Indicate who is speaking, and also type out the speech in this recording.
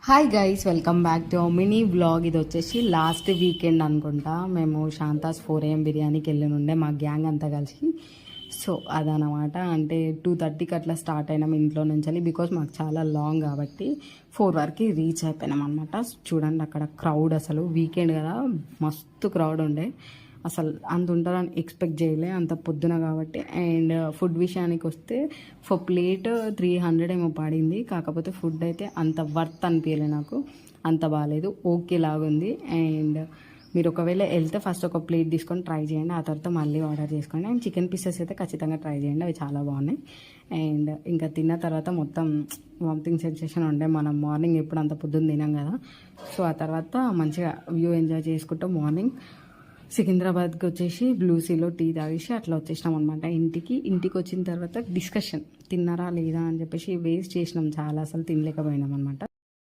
Speaker 1: Hi guys, welcome back to mini vlog. ఇది వచ్చేసి last weekend అనుకుంటా. మేము శాంతాస్ 4 AM బిర్యానీకి వెళ్ళినుండే మా గ్యాంగ్ అంతా కలిసి. సో అదనమాట. అంటే 2:30కి అట్లా స్టార్ట్ అయినాం ఇంట్లో నుంచి, బికాస్ మాకు చాలా లాంగ్ కాబట్టి 4 వరకు రీచ్ అయిపోయినాం అనమాట. చూడండి అక్కడ క్రౌడ్, అసలు వీకెండ్ కదా మస్తు క్రౌడ్ ఉండే. అసలు అంత ఉంటుందని ఎక్స్పెక్ట్ చేయలే అంత పొద్దున కాబట్టి. అండ్ ఫుడ్ విషయానికి వస్తే ఫర్ ప్లేట్ 300 ఏమో పడింది. కాకపోతే ఫుడ్ అయితే అంత వర్త్ అనిపించలే నాకు, అంత బాగాలేదు, ఓకే లాగుంది. అండ్ మీరు ఒకవేళ వెళ్తే ఫస్ట్ ఒక ప్లేట్ తీసుకొని ట్రై చేయండి, ఆ తర్వాత మళ్ళీ ఆర్డర్ చేసుకోండి. అండ్ చికెన్ పీసెస్ అయితే ఖచ్చితంగా ట్రై చేయండి, అవి చాలా బాగున్నాయి. అండ్ ఇంకా తిన్న తర్వాత మొత్తం వామిటింగ్ సెన్సేషన్ ఉండే. మనం మార్నింగ్ ఎప్పుడు అంత పొద్దున్న తినాం కదా. సో ఆ తర్వాత మంచిగా వ్యూ ఎంజాయ్ చేసుకుంటూ మార్నింగ్ సికింద్రాబాద్కి వచ్చేసి బ్లూసీలో టీ తాగేసి అట్లా వచ్చేసినాం అనమాట ఇంటికి వచ్చిన తర్వాత డిస్కషన్, తిన్నారా లేదా అని చెప్పేసి వేస్ట్ చేసినాం చాలా, అసలు తినలేకపోయినాం అనమాట.